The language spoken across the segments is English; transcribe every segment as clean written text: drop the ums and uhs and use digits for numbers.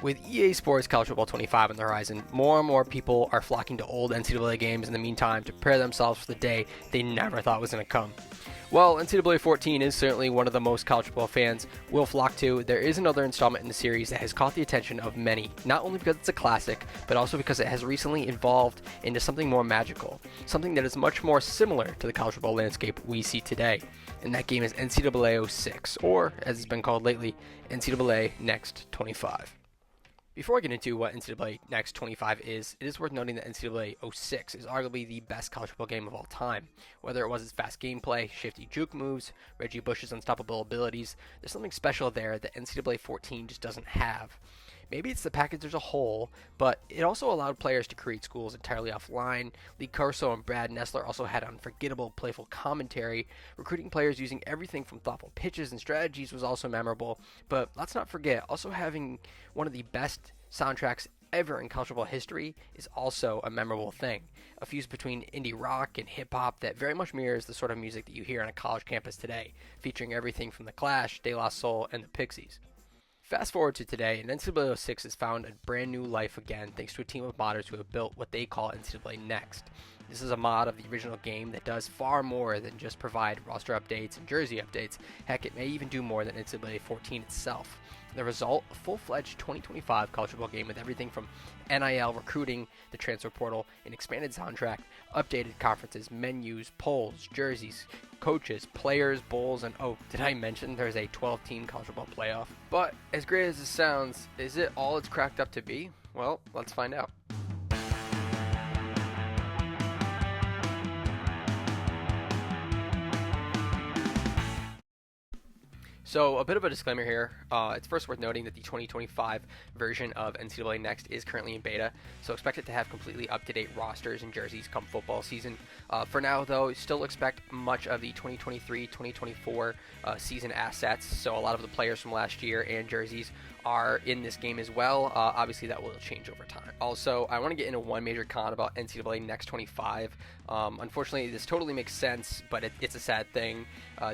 With EA Sports College Football 25 on the horizon, more and more people are flocking to old NCAA games in the meantime to prepare themselves for the day they never thought was going to come. Well, NCAA 14 is certainly one of the most college football fans will flock to. There is another installment in the series that has caught the attention of many, not only because it's a classic, but also because it has recently evolved into something more magical, something that is much more similar to the college football landscape we see today. And that game is NCAA 06, or as it's been called lately, NCAA Next 25. Before I get into what NCAA Next 25 is, it is worth noting that NCAA 06 is arguably the best college football game of all time. Whether it was its fast gameplay, shifty juke moves, Reggie Bush's unstoppable abilities, there's something special there that NCAA 14 just doesn't have. Maybe it's the package as a whole, but it also allowed players to create schools entirely offline. Lee Corso and Brad Nessler also had unforgettable, playful commentary. Recruiting players using everything from thoughtful pitches and strategies was also memorable. But let's not forget, also having one of the best soundtracks ever in college football history is also a memorable thing. A fuse between indie rock and hip-hop that very much mirrors the sort of music that you hear on a college campus today, featuring everything from The Clash, De La Soul, and the Pixies. Fast forward to today, and NCAA 06 has found a brand new life again thanks to a team of modders who have built what they call NCAA Next. This is a mod of the original game that does far more than just provide roster updates and jersey updates. Heck, it may even do more than NCAA 14 itself. The result, a full-fledged 2025 college football game with everything from NIL recruiting, the transfer portal, an expanded soundtrack, updated conferences, menus, polls, jerseys, coaches, players, bowls, and oh, did I mention there's a 12-team college football playoff? But as great as it sounds, is it all it's cracked up to be? Well, let's find out. So a bit of a disclaimer here. It's first worth noting that the 2025 version of NCAA Next is currently in beta, so expect it to have completely up-to-date rosters and jerseys come football season. For now, though, still expect much of the 2023-2024 season assets, so a lot of the players from last year and jerseys are in this game as well. Obviously, that will change over time. Also, I want to get into one major con about NCAA Next 25. Unfortunately, this totally makes sense, but it's a sad thing.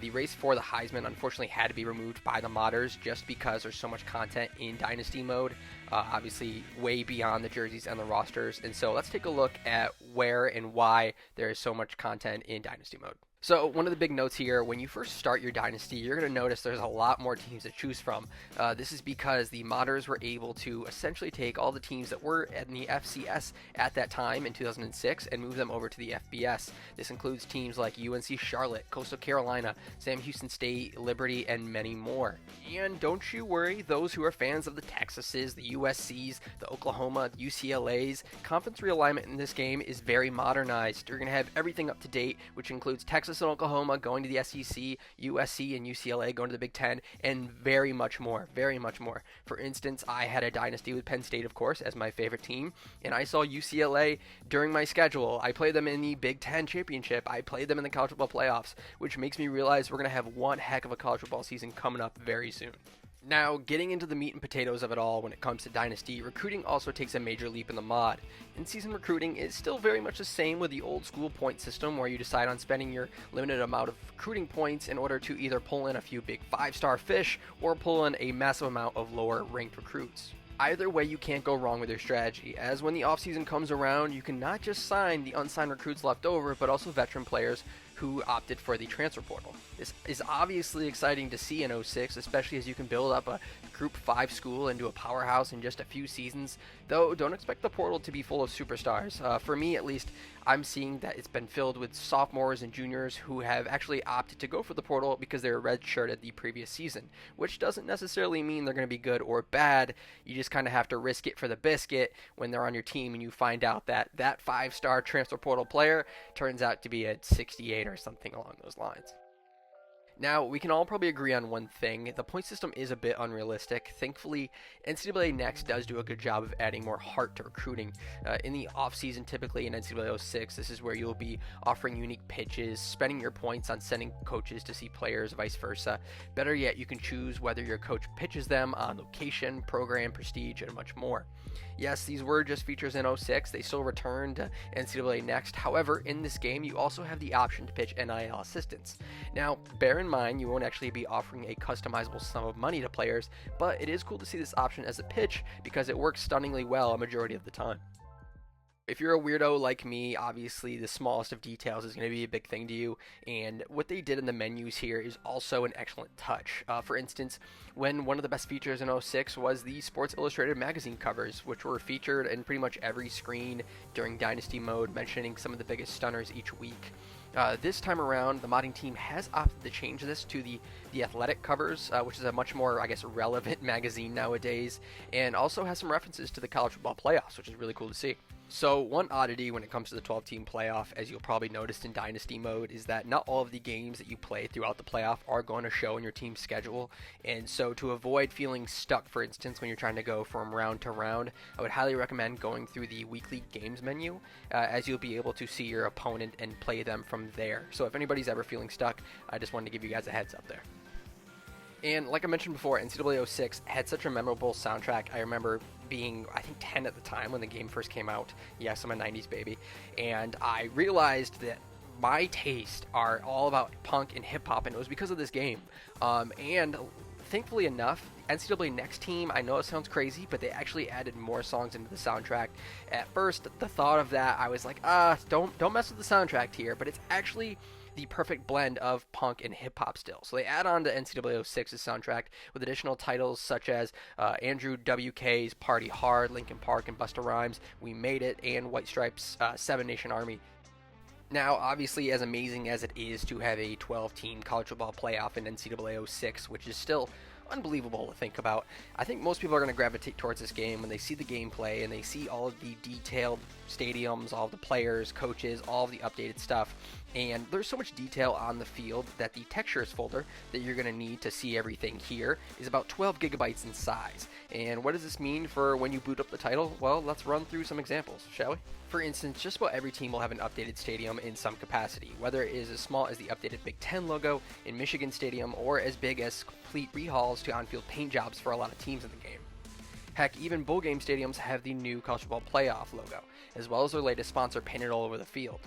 The race for the Heisman unfortunately had to be removed by the modders just because there's so much content in Dynasty mode, obviously way beyond the jerseys and the rosters. And so let's take a look at where and why there is so much content in Dynasty mode. So one of the big notes here, when you first start your dynasty, you're going to notice there's a lot more teams to choose from. This is because the modders were able to essentially take all the teams that were in the FCS at that time in 2006 and move them over to the FBS. This includes teams like UNC Charlotte, Coastal Carolina, Sam Houston State, Liberty, and many more. And don't you worry, those who are fans of the Texases, the USCs, the Oklahoma, the UCLAs, conference realignment in this game is very modernized. You're going to have everything up to date, which includes Texas and Oklahoma going to the SEC, USC and UCLA going to the Big Ten, and very much more, very much more. For instance, I had a dynasty with Penn State, of course, as my favorite team, and I saw UCLA during my schedule. I played them in the Big Ten championship. I played them in the college football playoffs, which makes me realize we're going to have one heck of a college football season coming up very soon. Now, getting into the meat and potatoes of it all when it comes to Dynasty, recruiting also takes a major leap in the mod. In-season recruiting is still very much the same with the old school point system where you decide on spending your limited amount of recruiting points in order to either pull in a few big 5-star fish or pull in a massive amount of lower ranked recruits. Either way, you can't go wrong with your strategy, as when the offseason comes around, you can not just sign the unsigned recruits left over, but also veteran players who opted for the transfer portal. This is obviously exciting to see in 06, especially as you can build up a Group 5 school into a powerhouse in just a few seasons, though don't expect the portal to be full of superstars. For me, at least, I'm seeing that it's been filled with sophomores and juniors who have actually opted to go for the portal because they were redshirted the previous season, which doesn't necessarily mean they're going to be good or bad. You just kind of have to risk it for the biscuit when they're on your team and you find out that that 5-star transfer portal player turns out to be at 68 or something along those lines. Now, we can all probably agree on one thing. The point system is a bit unrealistic. Thankfully, NCAA Next does do a good job of adding more heart to recruiting. In the offseason, typically in NCAA 06, this is where you'll be offering unique pitches, spending your points on sending coaches to see players, vice versa. Better yet, you can choose whether your coach pitches them on location, program, prestige, and much more. Yes, these were just features in 06. They still return to NCAA Next. However, in this game, you also have the option to pitch NIL assistance. Now, bear in in mind, you won't actually be offering a customizable sum of money to players, but it is cool to see this option as a pitch because it works stunningly well a majority of the time. If you're a weirdo like me, obviously the smallest of details is going to be a big thing to you, and what they did in the menus here is also an excellent touch. For instance, when one of the best features in 06 was the Sports Illustrated magazine covers, which were featured in pretty much every screen during Dynasty mode, mentioning some of the biggest stunners each week. This time around, the modding team has opted to change this to the athletic covers, which is a much more, I guess, relevant magazine nowadays, and also has some references to the college football playoffs, which is really cool to see. So one oddity when it comes to the 12-team playoff, as you'll probably noticed in Dynasty mode, is that not all of the games that you play throughout the playoff are going to show in your team's schedule. And so to avoid feeling stuck, for instance, when you're trying to go from round to round, I would highly recommend going through the weekly games menu, as you'll be able to see your opponent and play them from there. So if anybody's ever feeling stuck, I just wanted to give you guys a heads up there. And like I mentioned before, NCAA 06 had such a memorable soundtrack. I remember being, I think, 10 at the time when the game first came out. Yes, I'm a 90s baby. And I realized that my tastes are all about punk and hip-hop, and it was because of this game. And thankfully enough, NCAA Next Team, I know it sounds crazy, but they actually added more songs into the soundtrack. At first, the thought of that, I was like, don't mess with the soundtrack here, but it's actually the perfect blend of punk and hip-hop still. So they add on to NCAA 06's soundtrack with additional titles such as Andrew WK's Party Hard, Linkin Park and Busta Rhymes' We Made It, and White Stripes' Seven Nation Army. Now, obviously, as amazing as it is to have a 12-team college football playoff in NCAA 06, which is still unbelievable to think about, I think most people are going to gravitate towards this game when they see the gameplay and they see all of the detailed stadiums, all of the players, coaches, all of the updated stuff. And there's so much detail on the field that the textures folder that you're going to need to see everything here is about 12 gigabytes in size. And what does this mean for when you boot up the title? Well, let's run through some examples, shall we? For instance, just about every team will have an updated stadium in some capacity, whether it is as small as the updated Big Ten logo in Michigan Stadium or as big as complete rehauls to on-field paint jobs for a lot of teams in the game. Heck, even bowl game stadiums have the new college football playoff logo, as well as their latest sponsor painted all over the field.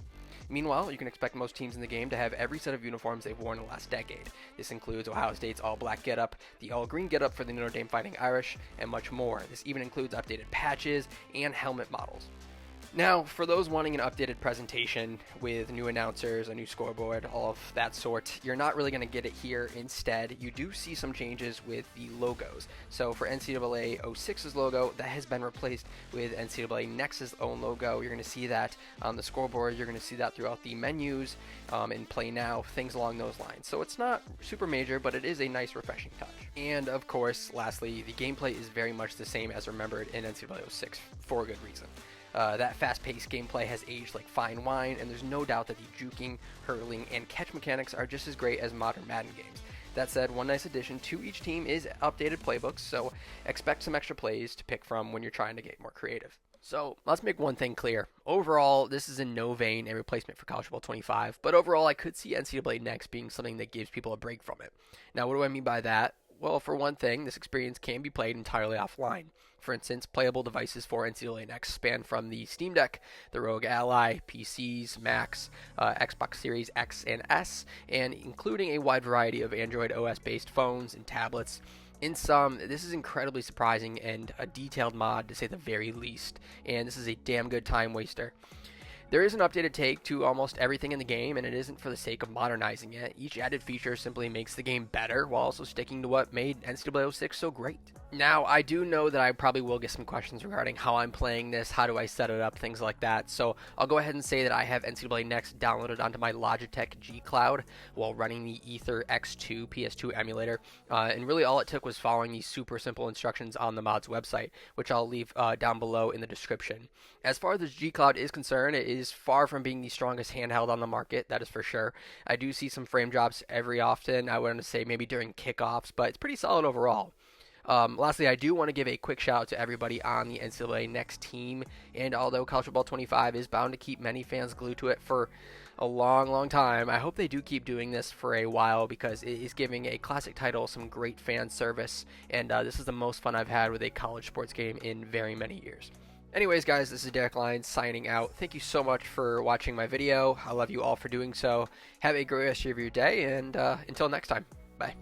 Meanwhile, you can expect most teams in the game to have every set of uniforms they've worn in the last decade. This includes Ohio State's all-black getup, the all-green getup for the Notre Dame Fighting Irish, and much more. This even includes updated patches and helmet models. Now, for those wanting an updated presentation with new announcers, a new scoreboard, all of that sort, you're not really going to get it here. Instead, you do see some changes with the logos. So for NCAA 06's logo, that has been replaced with NCAA Next's own logo. You're going to see that on the scoreboard. You're going to see that throughout the menus in Play Now, things along those lines. So it's not super major, but it is a nice, refreshing touch. And of course, lastly, the gameplay is very much the same as remembered in NCAA 06 for a good reason. That fast-paced gameplay has aged like fine wine, and there's no doubt that the juking, hurling, and catch mechanics are just as great as modern Madden games. That said, one nice addition to each team is updated playbooks, so expect some extra plays to pick from when you're trying to get more creative. So let's make one thing clear. Overall, this is in no vein a replacement for College Football 25, but overall I could see NCAA Next being something that gives people a break from it. Now, what do I mean by that? Well, for one thing, this experience can be played entirely offline. For instance, playable devices for NCAA Next span from the Steam Deck, the Rogue Ally, PCs, Macs, Xbox Series X and S, and including a wide variety of Android OS-based phones and tablets. In sum, this is incredibly surprising and a detailed mod to say the very least, and this is a damn good time waster. There is an updated take to almost everything in the game, and it isn't for the sake of modernizing it. Each added feature simply makes the game better while also sticking to what made NCAA 06 so great. Now, I do know that I probably will get some questions regarding how I'm playing this, how do I set it up, things like that. So I'll go ahead and say that I have NCAA Next downloaded onto my Logitech G Cloud while running the Ether X2 PS2 emulator. And really all it took was following these super simple instructions on the mod's website, which I'll leave down below in the description. As far as the G Cloud is concerned, it is far from being the strongest handheld on the market, that is for sure. I do see some frame drops every often, I want to say maybe during kickoffs, but it's pretty solid overall. Lastly, I do want to give a quick shout out to everybody on the NCAA Next Team, and although College Football 25 is bound to keep many fans glued to it for a long time, I hope they do keep doing this for a while because it is giving a classic title some great fan service, and this is the most fun I've had with a college sports game in very many years. Anyways, guys, this is Dereklions signing out. Thank you so much for watching my video. I love you all for doing so. Have a great rest of your day, and until next time, bye.